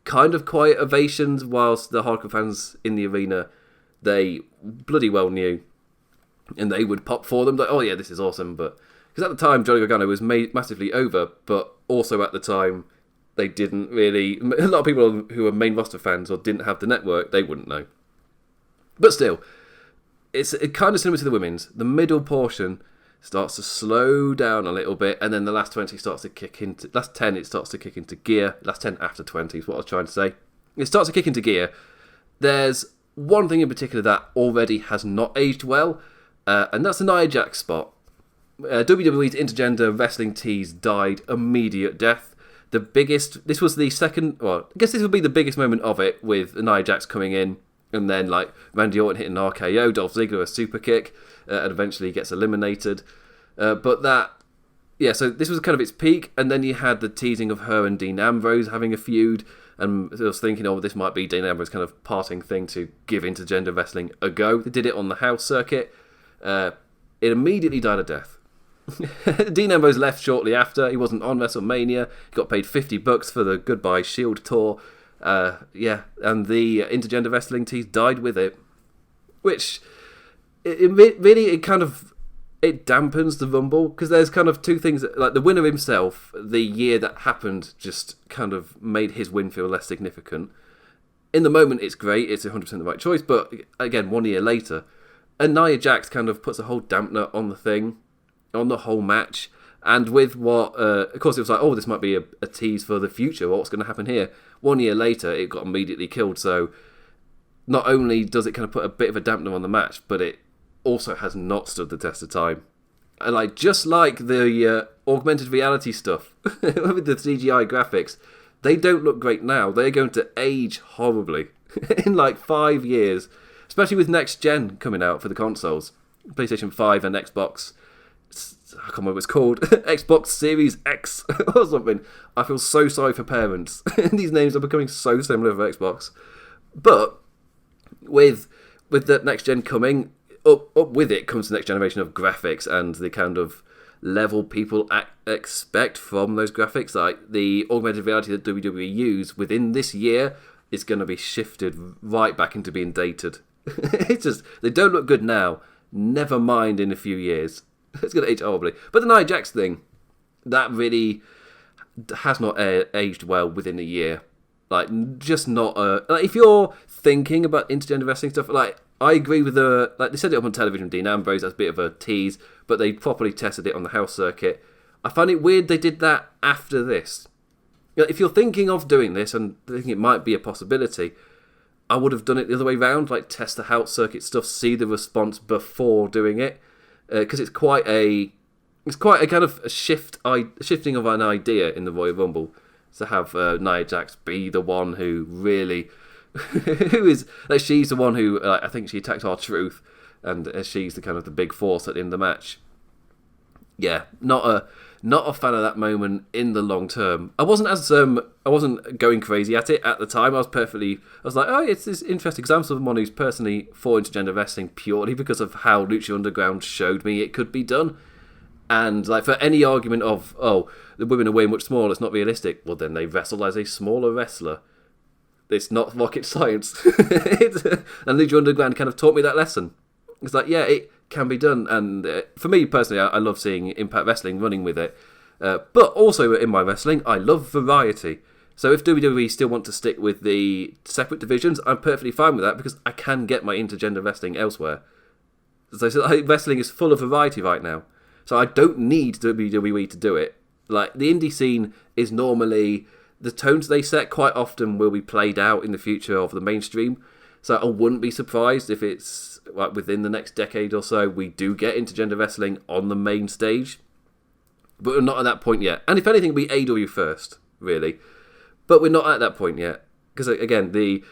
kind of quiet ovations, whilst the hardcore fans in the arena, they bloody well knew, and they would pop for them like, oh yeah, this is awesome. But because at the time, Johnny Gargano was massively over, but also at the time, they didn't really. A lot of people who were main roster fans or didn't have the network, they wouldn't know. But still, it's kind of similar to the women's. The middle portion starts to slow down a little bit, and then the last 20 starts to kick into... Last 10, it starts to kick into gear. Last 10 after 20 is what I was trying to say. It starts to kick into gear. There's one thing in particular that already has not aged well, and that's the Nia Jax spot. WWE's intergender wrestling tease died immediate death. This was the second... Well, I guess this would be the biggest moment of it, with Nia Jax coming in, and then, like, Randy Orton hitting an RKO, Dolph Ziggler a super kick, and eventually gets eliminated. But that... Yeah, so this was kind of its peak, and then you had the teasing of her and Dean Ambrose having a feud, and I was thinking, this might be Dean Ambrose's kind of parting thing to give intergender wrestling a go. They did it on the house circuit. It immediately died a death. Dean Ambrose left shortly after. He wasn't on WrestleMania. He got paid $50 for the Goodbye Shield tour. And the intergender wrestling tease died with it, which it dampens the Rumble, because there's kind of two things like the winner himself. The year that happened just kind of made his win feel less significant. In the moment, it's great; it's 100% the right choice. But again, 1 year later, and Nia Jax kind of puts a whole dampener on the thing, on the whole match. And with what, of course, it was like, this might be a tease for the future. What's going to happen here? 1 year later, it got immediately killed. So not only does it kind of put a bit of a dampener on the match, but it also has not stood the test of time. And just like the augmented reality stuff with the CGI graphics, they don't look great now. They're going to age horribly in 5 years, especially with next gen coming out for the consoles. PlayStation 5 and Xbox, I can't remember what it's called, Xbox Series X or something. I feel so sorry for parents. These names are becoming so similar for Xbox. But with the next gen coming, up with it comes the next generation of graphics and the kind of level people expect from those graphics. Like the augmented reality that WWE use within this year is going to be shifted right back into being dated. It's just, they don't look good now, never mind in a few years. It's going to age horribly. But the Nia Jax thing, that really has not aged well within a year. Like, just not like, if you're thinking about intergender wrestling stuff, like, I agree with like, they said it up on television, Dean Ambrose, that's a bit of a tease, but they properly tested it on the house circuit. I find it weird they did that after this. If you're thinking of doing this and thinking it might be a possibility, I would have done it the other way round, like test the house circuit stuff, see the response before doing it, because it's quite a kind of a shifting of an idea in the Royal Rumble to have Nia Jax be the one who really, who is, like, she's the one who, I think she attacked R-Truth, and she's the kind of the big force at the end of the match. Yeah, not a fan of that moment in the long term. I wasn't going crazy at it at the time. I was like, oh, it's this interesting, because I'm someone who's personally for intergender wrestling purely because of how Lucha Underground showed me it could be done. And like, for any argument of, oh, the women are way much smaller, it's not realistic, well, then they wrestle as a smaller wrestler. It's not rocket science. And Lucha Underground kind of taught me that lesson. It's like, yeah, it can be done. And for me personally, I love seeing Impact Wrestling running with it. But also in my wrestling, I love variety. So if WWE still want to stick with the separate divisions, I'm perfectly fine with that, because I can get my intergender wrestling elsewhere. So wrestling is full of variety right now. So I don't need WWE to do it. Like, the indie scene is normally, the tones they set quite often will be played out in the future of the mainstream. So I wouldn't be surprised if it's, like, within the next decade or so, we do get intergender wrestling on the main stage. But we're not at that point yet. And if anything, it'll be AEW first, really. But we're not at that point yet. Because, again, the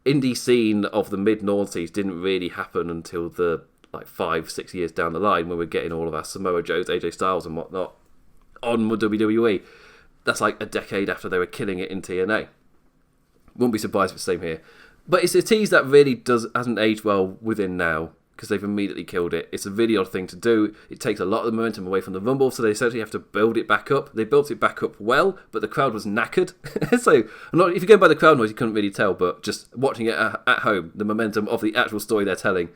indie scene of the mid-noughties didn't really happen until the, like, 5-6 years down the line, when we're getting all of our Samoa Joes, AJ Styles and whatnot on WWE. That's like a decade after they were killing it in TNA. Wouldn't be surprised if it's the same here. But it's a tease that really hasn't aged well within now, because they've immediately killed it. It's a really odd thing to do. It takes a lot of the momentum away from the Rumble, so they essentially have to build it back up. They built it back up well, but the crowd was knackered. So, if you go by the crowd noise, you couldn't really tell, but just watching it at home, the momentum of the actual story they're telling,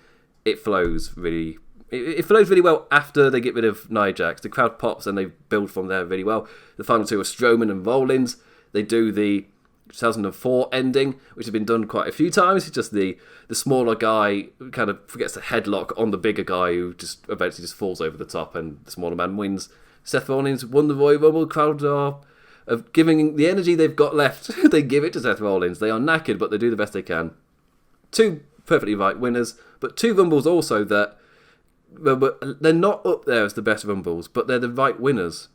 it flows really. It flows really well after they get rid of Nia Jax. The crowd pops and they build from there really well. The final two are Strowman and Rollins. They do the 2004 ending, which has been done quite a few times. It's just the smaller guy kind of forgets to headlock on the bigger guy, who just eventually just falls over the top, and the smaller man wins. Seth Rollins won the Royal Rumble. The crowd are giving the energy they've got left. They give it to Seth Rollins. They are knackered, but they do the best they can. Two perfectly right winners, but two Rumbles also that they're not up there as the best Rumbles, but they're the right winners.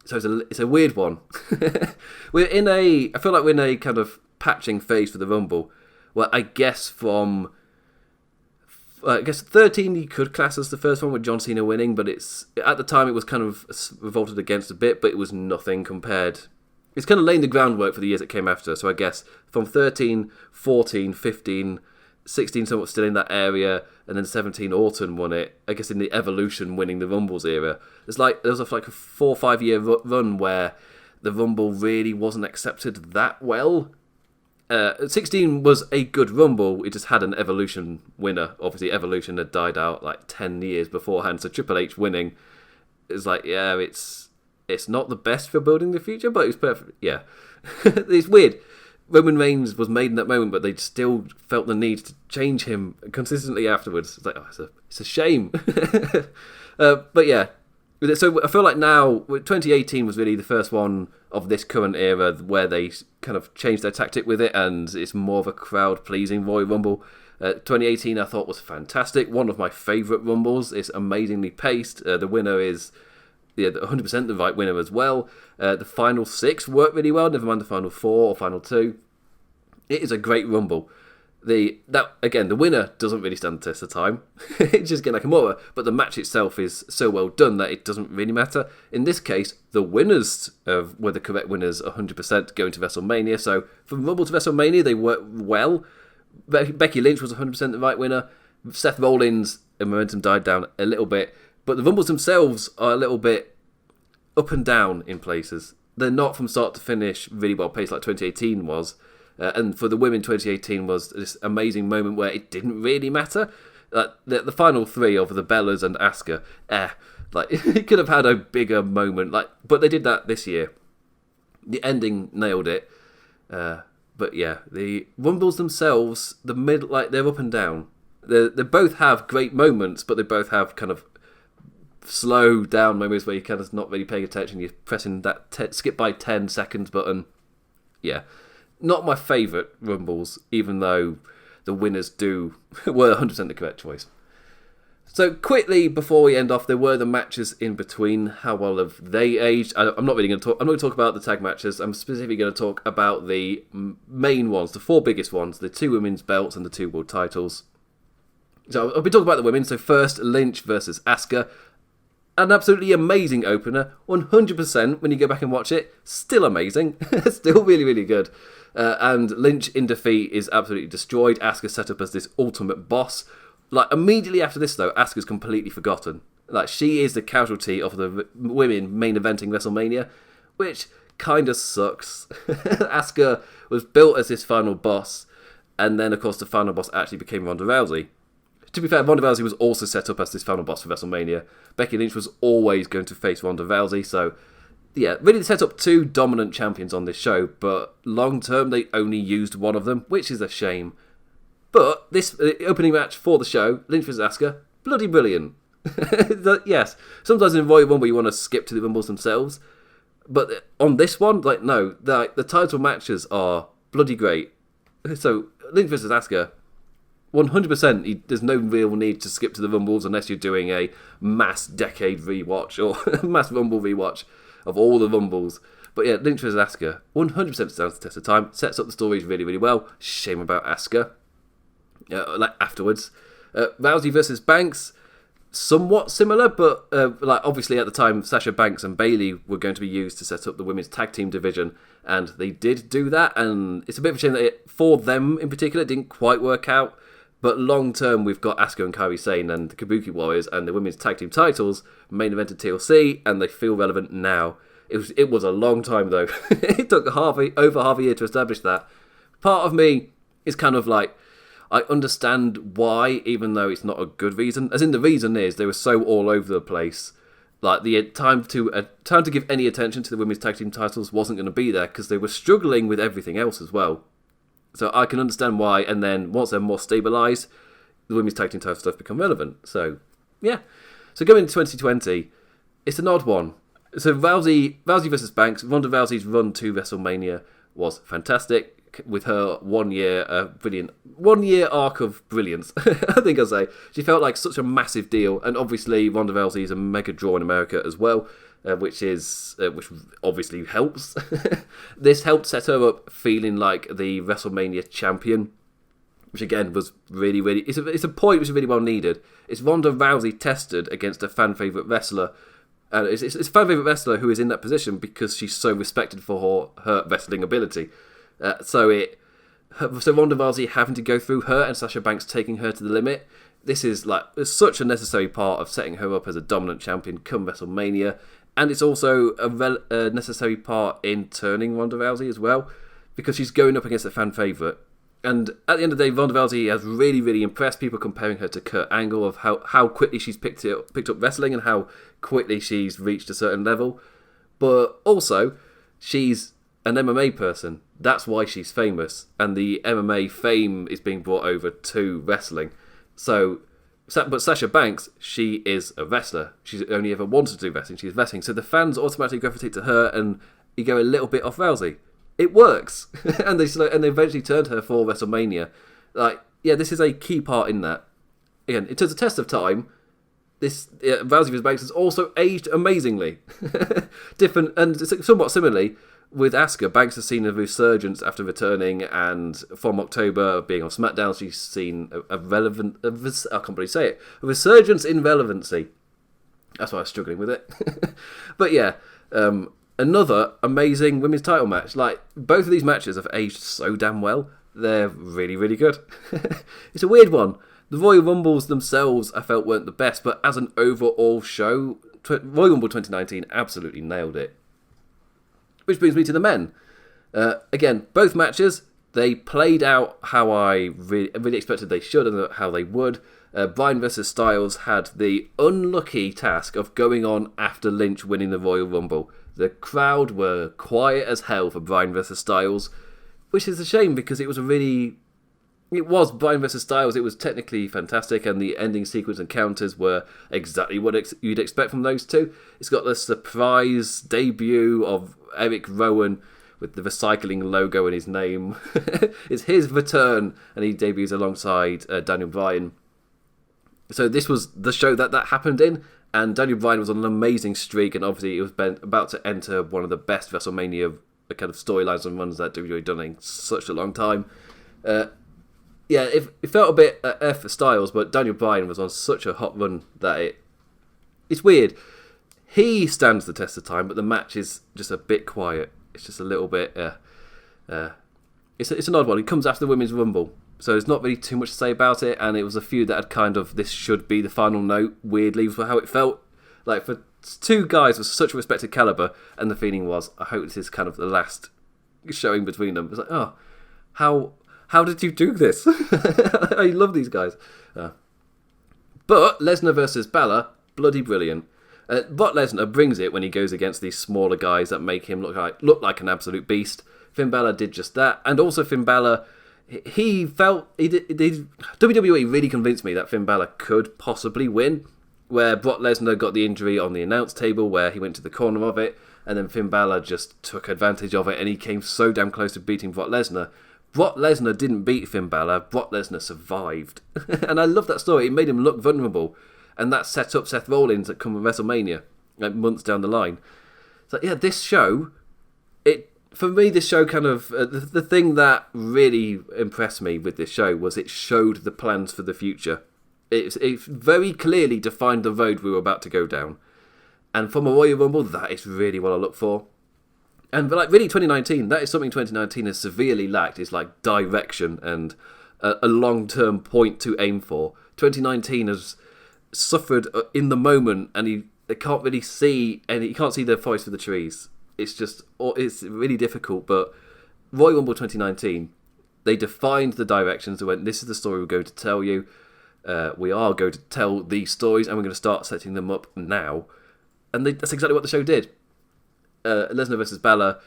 So it's a weird one. I feel like we're in a kind of patching phase for the Rumble, where I guess 13 you could class as the first one with John Cena winning, but at the time it was kind of revolted against a bit, but it was nothing compared. It's kind of laying the groundwork for the years that came after. So I guess from 13, 14, 15, 16 somewhat still in that area, and then 17 Orton won it, I guess in the Evolution winning the Rumbles era. There was like a 4 or 5 year run where the Rumble really wasn't accepted that well. 16 was a good Rumble, it just had an Evolution winner. Obviously Evolution had died out like 10 years beforehand, so Triple H winning is like, yeah, it's not the best for building the future, but it's perfect. Yeah. It's weird. Roman Reigns was made in that moment, but they still felt the need to change him consistently afterwards. It's like, it's a shame. But yeah, so I feel like now, 2018 was really the first one of this current era where they kind of changed their tactic with it, and it's more of a crowd-pleasing Royal Rumble. 2018 I thought was fantastic, one of my favourite Rumbles. It's amazingly paced. The winner is 100% the right winner as well. The final 6 worked really well, never mind the final 4 or final 2. It is a great Rumble. The winner doesn't really stand the test of time. It's just Gen Nakamura, but the match itself is so well done that it doesn't really matter. In this case, the winners were the correct winners 100% going to WrestleMania. So from Rumble to WrestleMania, they worked well. Becky Lynch was 100% the right winner. Seth Rollins, momentum died down a little bit, but the Rumbles themselves are a little bit up and down in places. They're not from start to finish really well paced like 2018 was. And for the women, 2018 was this amazing moment where it didn't really matter. The final three of the Bellas and Asuka, it could have had a bigger moment. But they did that this year. The ending nailed it. But yeah, the Rumbles themselves, they're up and down. They both have great moments, but they both have kind of slow down moments where you're kind of not really paying attention. You're pressing that skip by 10 seconds button. Yeah. Not my favourite Rumbles, even though the winners were 100% the correct choice. So quickly, before we end off, there were the matches in between. How well have they aged? I'm not going to talk about the tag matches. I'm specifically going to talk about the main ones, the four biggest ones, the 2 women's belts and the 2 world titles. So I'll be talking about the women. So first, Lynch versus Asuka. An absolutely amazing opener. 100% when you go back and watch it. Still amazing. Still really, really good. And Lynch in defeat is absolutely destroyed. Asuka set up as this ultimate boss. Immediately after this though, Asuka's completely forgotten. She is the casualty of the women main eventing WrestleMania, which kind of sucks. Asuka was built as this final boss, and then of course the final boss actually became Ronda Rousey. To be fair, Ronda Rousey was also set up as this final boss for WrestleMania. Becky Lynch was always going to face Ronda Rousey, so yeah, really set up 2 dominant champions on this show, but long term they only used one of them, which is a shame. But this opening match for the show, Lynch vs Asuka, bloody brilliant. Yes, sometimes in Royal Rumble you want to skip to the Rumbles themselves, but on this one, no, the title matches are bloody great. So Lynch vs Asuka, 100%, there's no real need to skip to the Rumbles unless you're doing a mass decade rewatch or mass Rumble rewatch of all the Rumbles. But yeah, Lynch vs Asuka, 100% stands the test of time, sets up the stories really, really well. Shame about Asuka. Afterwards. Rousey versus Banks, somewhat similar, but obviously at the time, Sasha Banks and Bayley were going to be used to set up the women's tag team division, and they did do that, and it's a bit of a shame that for them in particular, it didn't quite work out. But long term, we've got Asuka and Kairi Sane and the Kabuki Warriors and the women's tag team titles, main event at TLC, and they feel relevant now. It was a long time though. It took over half a year to establish that. Part of me is kind of I understand why, even though it's not a good reason. As in, the reason is they were so all over the place. The time to give any attention to the women's tag team titles wasn't going to be there because they were struggling with everything else as well. So I can understand why, and then once they're more stabilised, the women's tag team title stuff become relevant. So, yeah. So going into 2020, it's an odd one. So Rousey versus Banks, Ronda Rousey's run to WrestleMania was fantastic, with her 1 year, brilliant 1 year arc of brilliance. I think I'll say she felt like such a massive deal, and obviously Ronda Rousey is a mega draw in America as well. Which obviously helps. This helped set her up feeling like the WrestleMania champion, which again was really, really... It's a point which is really well needed. It's Ronda Rousey tested against a fan favourite wrestler. And it's a fan favourite wrestler who is in that position because she's so respected for her wrestling ability. So Ronda Rousey having to go through her and Sasha Banks taking her to the limit, this is such a necessary part of setting her up as a dominant champion come WrestleMania. And it's also a necessary part in turning Ronda Rousey as well, because she's going up against a fan favourite. And at the end of the day, Ronda Rousey has really, really impressed people, comparing her to Kurt Angle of how quickly she's picked up wrestling and how quickly she's reached a certain level. But also, she's an MMA person. That's why she's famous. And the MMA fame is being brought over to wrestling. But Sasha Banks, she is a wrestler. She's only ever wanted to do wrestling. She's wrestling. So the fans automatically gravitate to her, and you go a little bit off Rousey. It works. and they eventually turned her for WrestleMania. This is a key part in that. Again, it took a test of time. Rousey vs Banks has also aged amazingly. Different, and somewhat similarly, with Asuka, Banks has seen a resurgence after returning, and from October being on SmackDown, she's seen I can't really say it, a resurgence in relevancy. That's why I was struggling with it. But yeah, another amazing women's title match. Like, both of these matches have aged so damn well. They're really, really good. It's a weird one. The Royal Rumbles themselves, I felt, weren't the best, but as an overall show, Royal Rumble 2019 absolutely nailed it. Which brings me to the men. Again, both matches, they played out how I really expected they should and how they would. Bryan versus Styles had the unlucky task of going on after Lynch winning the Royal Rumble. The crowd were quiet as hell for Bryan versus Styles, which is a shame because it was Bryan versus Styles. It was technically fantastic, and the ending sequence and counters were exactly what you'd expect from those two. It's got the surprise debut of Eric Rowan with the recycling logo in his name. It's his return, and he debuts alongside Daniel Bryan. So this was the show that happened in, and Daniel Bryan was on an amazing streak, and obviously it was about to enter one of the best WrestleMania kind of storylines and runs that WWE done in such a long time. Yeah, it felt a bit F for Styles, but Daniel Bryan was on such a hot run that it's weird. He stands the test of time, but the match is just a bit quiet. It's just a little bit... It's an odd one. It comes after the Women's Rumble, so there's not really too much to say about it, and it was a few that had kind of, this should be the final note, weirdly, for how it felt. Like, for two guys of such a respected calibre, and the feeling was, I hope this is kind of the last showing between them. It's like, oh, how did you do this? I love these guys. But Lesnar versus Balor, bloody brilliant. Brock Lesnar brings it when he goes against these smaller guys that make him look like an absolute beast. Finn Balor did just that, and also Finn Balor, WWE really convinced me that Finn Balor could possibly win, where Brock Lesnar got the injury on the announce table where he went to the corner of it, and then Finn Balor just took advantage of it, and he came so damn close to beating Brock Lesnar. Brock Lesnar didn't beat Finn Balor, Brock Lesnar survived. And I love that story. It made him look vulnerable, and that set up Seth Rollins at come WrestleMania, like months down the line. So yeah, this show, for me, this show kind of, the thing that really impressed me with this show was it showed the plans for the future. It very clearly defined the road we were about to go down. And from a Royal Rumble, that is really what I look for. And like really 2019, that is something 2019 has severely lacked, is like direction and a long-term point to aim for. 2019 has suffered in the moment, and he can't really see, and he can't see the forest for the trees. It's really difficult, but Royal Rumble 2019, they defined the directions. They went, this is the story we're going to tell you. We are going to tell these stories, and we're going to start setting them up now. And that's exactly what the show did. Lesnar versus Balor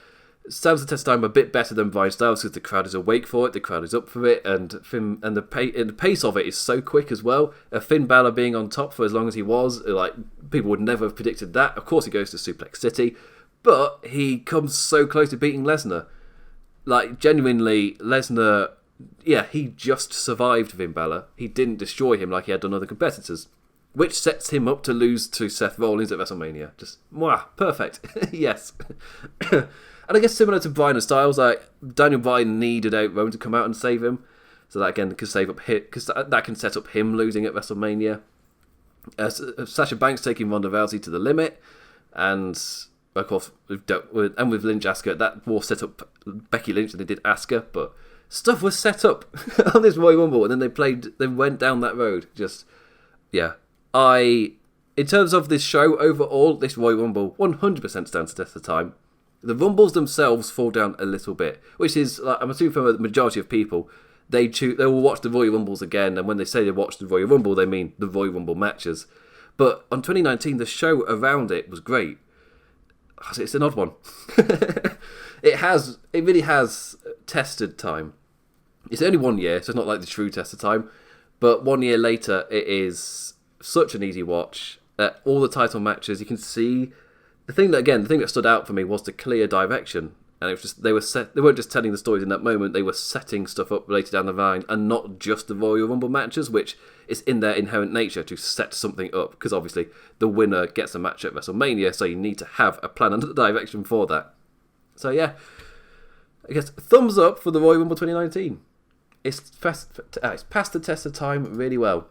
stands the test of time a bit better than Bryan Styles because the crowd is awake for it, the crowd is up for it, and the pace of it is so quick as well. Finn Balor being on top for as long as he was, like, people would never have predicted that. Of course he goes to Suplex City, but he comes so close to beating Lesnar. Like, genuinely, Lesnar, yeah, he just survived Finn Balor. He didn't destroy him like he had done other competitors, which sets him up to lose to Seth Rollins at WrestleMania. Just, mwah, perfect. Yes. And I guess similar to Bryan and Styles, like, Daniel Bryan needed Rowan to come out and save him. So that, again, can save up him, because that can set up him losing at WrestleMania. Sasha Banks taking Ronda Rousey to the limit. And, of course, with Lynch Asuka, that will set up Becky Lynch, and they did Asuka, but stuff was set up on this Royal Rumble, and then they went down that road. Just, yeah. In terms of this show overall, this Royal Rumble 100% stands the test of time. The Rumbles themselves fall down a little bit, which is, like, I'm assuming for the majority of people, they will watch the Royal Rumbles again, and when they say they watch the Royal Rumble, they mean the Royal Rumble matches. But on 2019, the show around it was great. It's an odd one. It really has tested time. It's only 1 year, so it's not like the true test of time, but 1 year later, it is such an easy watch. All the title matches, you can see the thing that stood out for me was the clear direction, and it was just they weren't just telling the stories in that moment, they were setting stuff up later down the line, and not just the Royal Rumble matches, which is in their inherent nature to set something up, because obviously the winner gets a match at WrestleMania, so you need to have a plan and a direction for that. So yeah, I guess thumbs up for the Royal Rumble 2019. It's passed the test of time really well.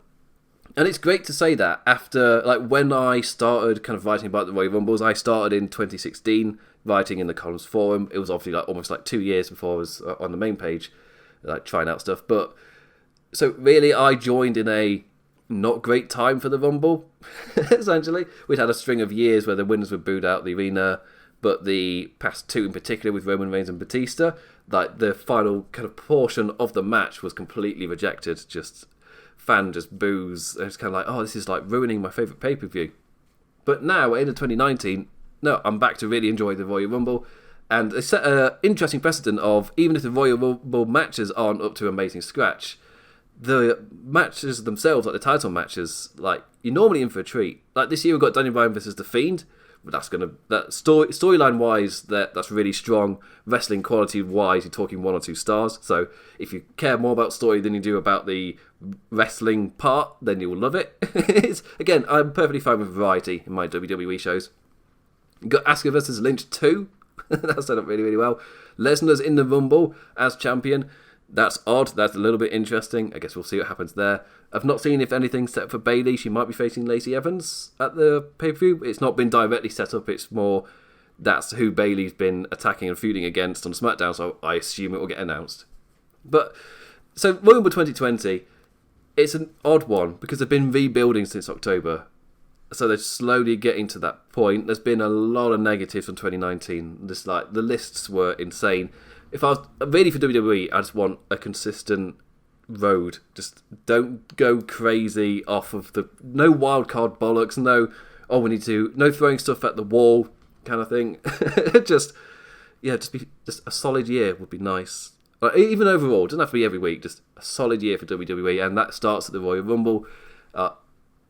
And it's great to say that after, like, when I started kind of writing about the Royal Rumbles, I started in 2016 writing in the Columns forum. It was obviously like almost like 2 years before I was on the main page, like trying out stuff. But so really, I joined in a not great time for the Rumble. Essentially, we'd had a string of years where the winners were booed out the arena, but the past two in particular with Roman Reigns and Batista, like the final kind of portion of the match was completely rejected. Just boos. It's kind of like, oh, this is like ruining my favourite pay-per-view. But now, end of 2019, no, I'm back to really enjoy the Royal Rumble. And they set an interesting precedent of, even if the Royal Rumble matches aren't up to amazing scratch, the matches themselves, like the title matches, like, you're normally in for a treat. Like this year we've got Daniel Bryan versus The Fiend. But that storyline wise, that's really strong. Wrestling quality wise, you're talking 1 or 2 stars. So if you care more about story than you do about the wrestling part, then you'll love it. Again, I'm perfectly fine with variety in my WWE shows. You got Asuka versus Lynch 2. That's set up really, really well. Lesnar's in the Rumble as champion. That's odd. That's a little bit interesting. I guess we'll see what happens there. I've not seen if anything's set up for Bayley. She might be facing Lacey Evans at the pay-per-view. It's not been directly set up. It's more that's who Bayley's been attacking and feuding against on SmackDown, so I assume it will get announced. But so Royal Rumble 2020, it's an odd one because they've been rebuilding since October. So they're slowly getting to that point. There's been a lot of negatives from 2019. Just like the lists were insane. If I was really for WWE, I just want a consistent road. Just don't go crazy off of no wild card bollocks. No throwing stuff at the wall kind of thing. just a solid year would be nice. Even overall, it doesn't have to be every week. Just a solid year for WWE, and that starts at the Royal Rumble. A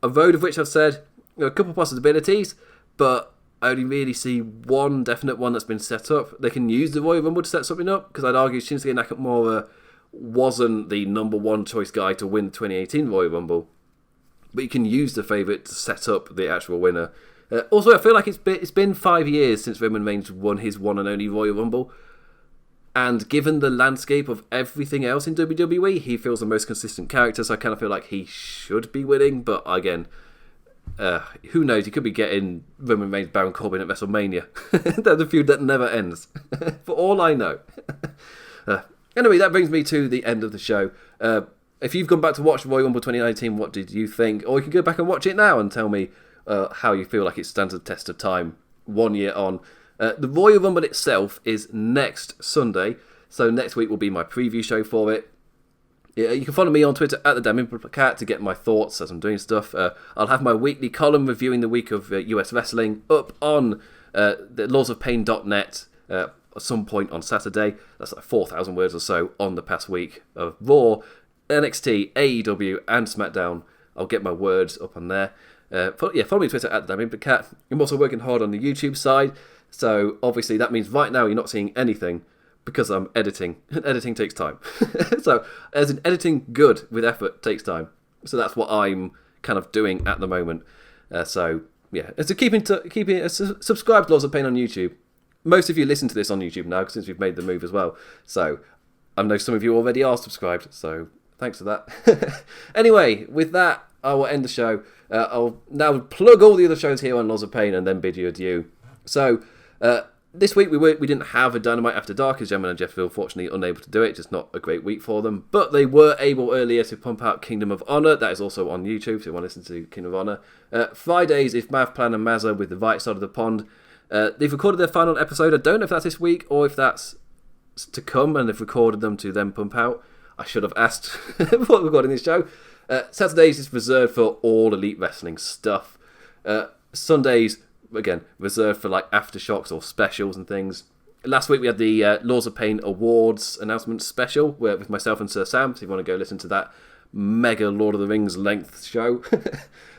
road of which I've said a couple of possibilities, but I only really see one definite one that's been set up. They can use the Royal Rumble to set something up, because I'd argue Shinsuke Nakamura wasn't the number one choice guy to win the 2018 Royal Rumble, but you can use the favourite to set up the actual winner. Also, I feel like it's been 5 years since Roman Reigns won his one and only Royal Rumble, and given the landscape of everything else in WWE, he feels the most consistent character, so I kind of feel like he should be winning, but again, who knows? He could be getting Roman Reigns, Baron Corbin at WrestleMania. That's a feud that never ends, for all I know. Anyway, that brings me to the end of the show. If you've gone back to watch Royal Rumble 2019, what did you think? Or you can go back and watch it now and tell me how you feel like it stands the test of time 1 year on. The Royal Rumble itself is next Sunday, so next week will be my preview show for it. You can follow me on Twitter at @TheDamnImperCat to get my thoughts as I'm doing stuff. I'll have my weekly column reviewing the week of US wrestling up on the lawsofpain.net at some point on Saturday. That's like 4,000 words or so on the past week of Raw, NXT, AEW, and SmackDown. I'll get my words up on there. Follow me on Twitter at @TheDamnImperCat. I'm also working hard on the YouTube side, so obviously that means right now you're not seeing anything, because I'm editing. Editing takes time. So, as in editing good with effort takes time. So that's what I'm kind of doing at the moment. So, yeah. So subscribe to Laws of Pain on YouTube. Most of you listen to this on YouTube now, since we've made the move as well. So, I know some of you already are subscribed, so thanks for that. Anyway, with that, I will end the show. I'll now plug all the other shows here on Laws of Pain and then bid you adieu. So, this week we didn't have a Dynamite After Dark, as Gemma and Jeff were fortunately unable to do it. Just not a great week for them. But they were able earlier to pump out Kingdom of Honor. That is also on YouTube, so if you want to listen to Kingdom of Honor. Fridays is Mavplan and Mazza with The Right Side of the Pond. They've recorded their final episode. I don't know if that's this week or if that's to come, and they've recorded them to then pump out. I should have asked before recording this show. Saturdays is reserved for all Elite Wrestling stuff. Sundays, again, reserved for like aftershocks or specials and things. Last week we had the Laws of Pain Awards announcement special with myself and Sir Sam, so if you want to go listen to that mega Lord of the Rings length show.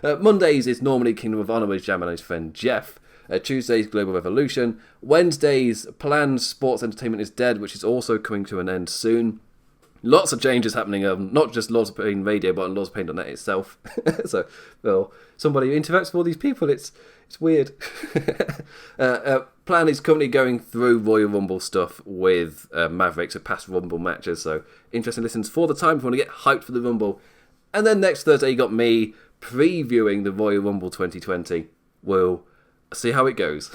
Mondays is normally Kingdom of Honor with Jam and his friend Jeff. Tuesdays, Global Revolution. Wednesdays, planned Sports Entertainment is Dead, which is also coming to an end soon. Lots of changes happening, not just Lords of Pain Radio, but on lordsofpain.net itself. So, well, somebody who interacts with all these people, it's weird. Plan is currently going through Royal Rumble stuff with Mavericks of past Rumble matches, so interesting listens for the time if you want to get hyped for the Rumble. And then next Thursday you got me previewing the Royal Rumble 2020. We'll see how it goes.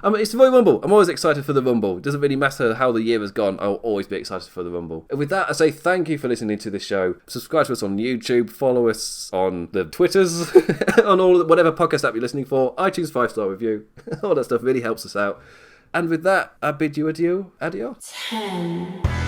It's the Royal Rumble. I'm always excited for the Rumble. It doesn't really matter how the year has gone. I'll always be excited for the Rumble. And with that, I say thank you for listening to this show. Subscribe to us on YouTube. Follow us on the Twitters, on whatever podcast app you're listening for. iTunes 5-star review. All that stuff really helps us out. And with that, I bid you adieu. Adios. 10.